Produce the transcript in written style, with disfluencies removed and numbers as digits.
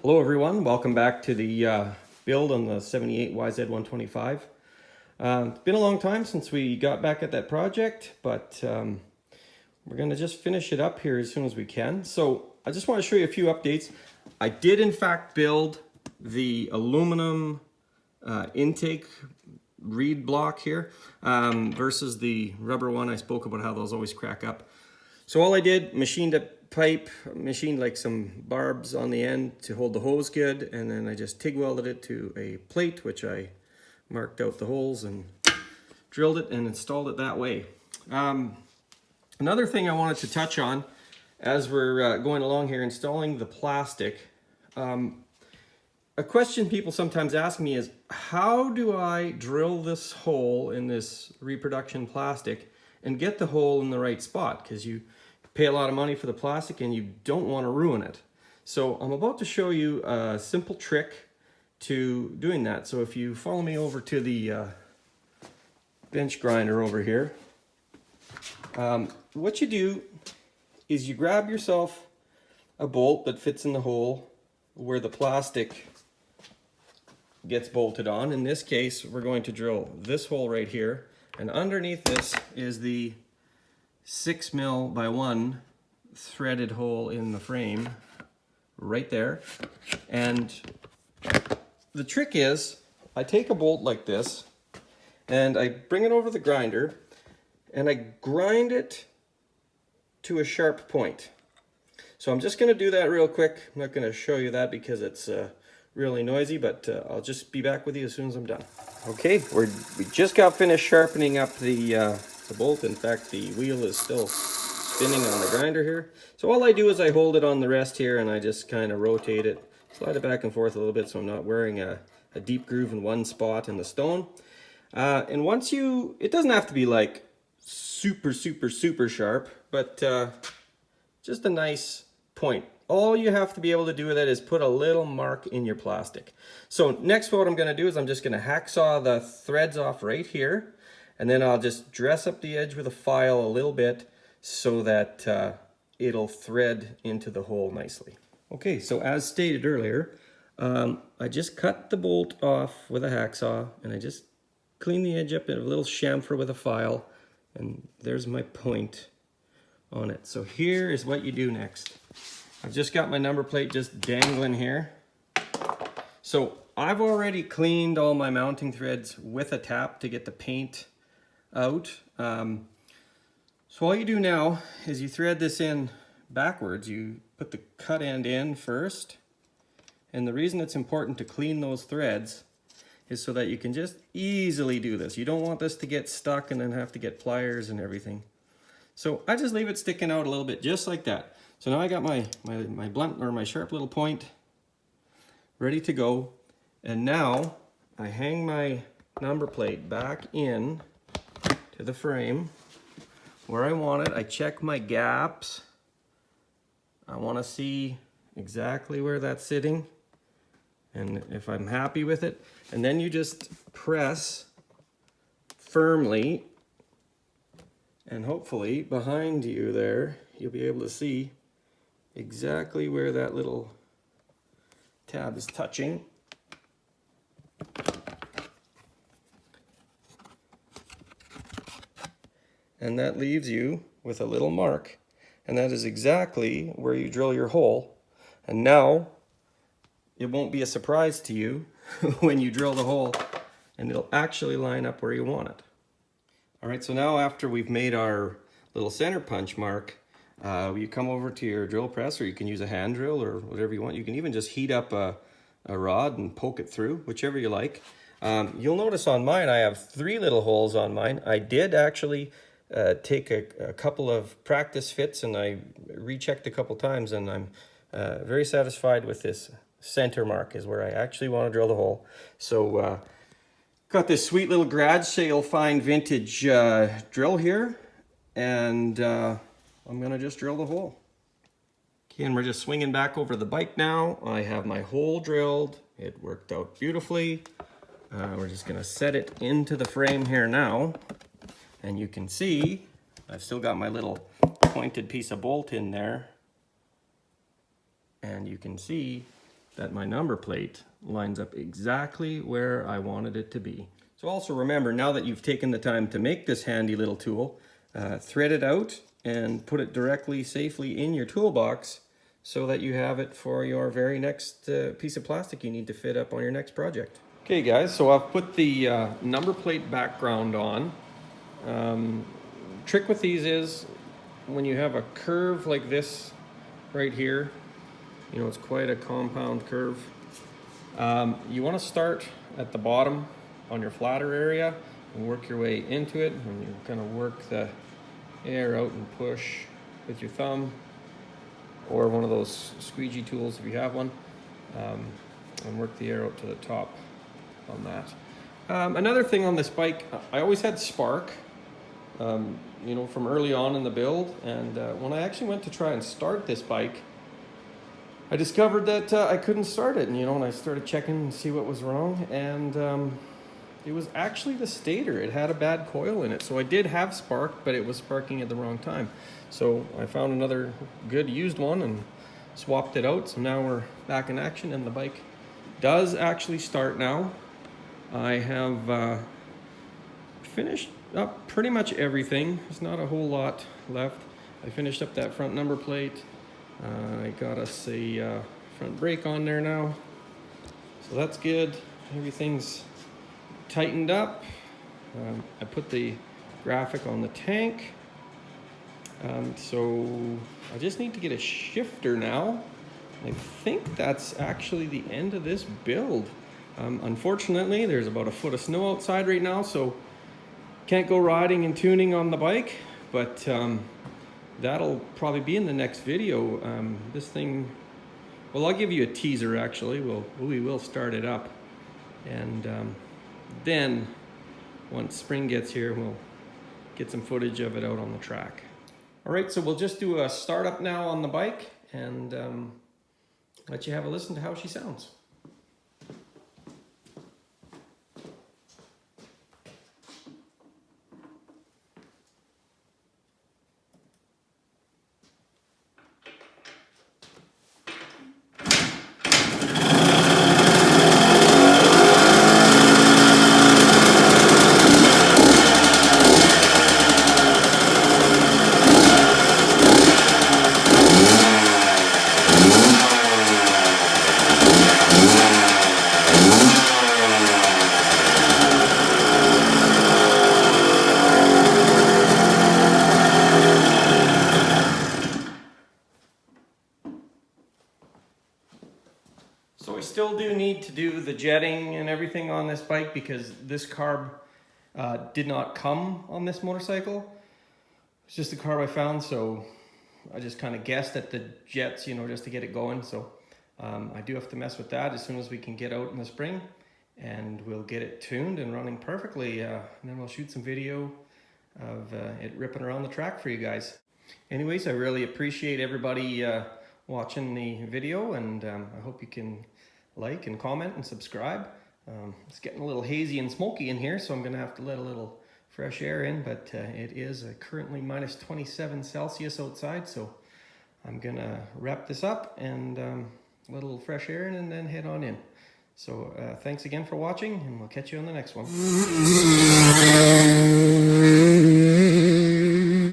Hello everyone, welcome back to the build on the 78 YZ125. It's been a long time since we got back at that project, but we're going to just finish it up here as soon as we can. So I just want to show you a few updates. I did in fact build the aluminum intake reed block here versus the rubber one. I spoke about how those always crack up. So all I did, machined a pipe, machined like some barbs on the end to hold the hose good, and then I just TIG welded it to a plate, which I marked out the holes and drilled it and installed it that way. Another thing I wanted to touch on as we're going along here installing the plastic, a question people sometimes ask me is, how do I drill this hole in this reproduction plastic and get the hole in the right spot? Because you pay a lot of money for the plastic and you don't want to ruin it. So I'm about to show you a simple trick to doing that. So if you follow me over to the bench grinder over here, what you do is you grab yourself a bolt that fits in the hole where the plastic gets bolted on. In this case, we're going to drill this hole right here, and underneath this is the 6 mil by 1 threaded hole in the frame right there. And the trick is I take a bolt like this and I bring it over the grinder and I grind it to a sharp point. So I'm just going to do that real quick. I'm not going to show you that because it's really noisy, but I'll just be back with you as soon as I'm done. Okay, we just got finished sharpening up the bolt. In fact, the wheel is still spinning on the grinder here. So all I do is I hold it on the rest here and I just kind of rotate it, slide it back and forth a little bit so I'm not wearing a deep groove in one spot in the stone. And once it doesn't have to be like super sharp, but just a nice point. All you have to be able to do with it is put a little mark in your plastic. So next what I'm going to do is I'm just going to hacksaw the threads off right here. And then I'll just dress up the edge with a file a little bit so that it'll thread into the hole nicely. Okay, so as stated earlier, I just cut the bolt off with a hacksaw and I just clean the edge up in a little chamfer with a file, and there's my point on it. So here is what you do next. I've just got my number plate just dangling here. So I've already cleaned all my mounting threads with a tap to get the paint out. So all you do now is you thread this in backwards. You put the cut end in first, and the reason it's important to clean those threads is so that you can just easily do this. You don't want this to get stuck and then have to get pliers and everything. So I just leave it sticking out a little bit just like that. So now I got my blunt, or my sharp little point ready to go, and now I hang my number plate back in to the frame where I want it. I check my gaps. I want to see exactly where that's sitting and if I'm happy with it. And then you just press firmly, and hopefully behind you there you'll be able to see exactly where that little tab is touching. And that leaves you with a little mark, and that is exactly where you drill your hole. And now it won't be a surprise to you when you drill the hole, and it'll actually line up where you want it. All right, so now after we've made our little center punch mark, you come over to your drill press, or you can use a hand drill or whatever you want. You can even just heat up a rod and poke it through, whichever you like. You'll notice on mine I have 3 little holes on mine. I did actually take a couple of practice fits and I rechecked a couple times, and I'm very satisfied with this center mark is where I actually want to drill the hole. So got this sweet little garage sale fine vintage drill here, and I'm gonna just drill the hole. Okay, and we're just swinging back over the bike now. I have my hole drilled. It worked out beautifully. We're just gonna set it into the frame here now. And you can see I've still got my little pointed piece of bolt in there. And you can see that my number plate lines up exactly where I wanted it to be. So also remember, now that you've taken the time to make this handy little tool, thread it out and put it directly, safely in your toolbox so that you have it for your very next piece of plastic you need to fit up on your next project. Okay guys, so I've put the number plate background on. Trick with these is when you have a curve like this right here, you know, it's quite a compound curve. You want to start at the bottom on your flatter area and work your way into it, and you're going to work the air out and push with your thumb or one of those squeegee tools if you have one, and work the air out to the top on that. Another thing on this bike, I always had spark, you know, from early on in the build, and when I actually went to try and start this bike, I discovered that I couldn't start it, and you know, and I started checking and see what was wrong, and it was actually the stator. It had a bad coil in it, so I did have spark, but it was sparking at the wrong time. So I found another good used one and swapped it out, so now we're back in action, and the bike does actually start now. I have finished up pretty much everything. There's not a whole lot left. I finished up that front number plate. I got us a front brake on there now, so that's good. Everything's tightened up. I put the graphic on the tank, so I just need to get a shifter now. I think that's actually the end of this build. Unfortunately, there's about a foot of snow outside right now, so can't go riding and tuning on the bike, but that'll probably be in the next video. This thing, well, I'll give you a teaser actually. We will start it up, and then once spring gets here, we'll get some footage of it out on the track. All right, so we'll just do a startup now on the bike and let you have a listen to how she sounds. So I still do need to do the jetting and everything on this bike because this carb did not come on this motorcycle. It's just the carb I found, so I just kind of guessed at the jets, you know, just to get it going. So I do have to mess with that as soon as we can get out in the spring, and we'll get it tuned and running perfectly. And then we'll shoot some video of it ripping around the track for you guys. Anyways, I really appreciate everybody watching the video, and I hope you can like and comment and subscribe. It's getting a little hazy and smoky in here, so I'm gonna have to let a little fresh air in, but it is currently minus 27 Celsius outside, so I'm gonna wrap this up and let a little fresh air in and then head on in. So thanks again for watching, and we'll catch you on the next one.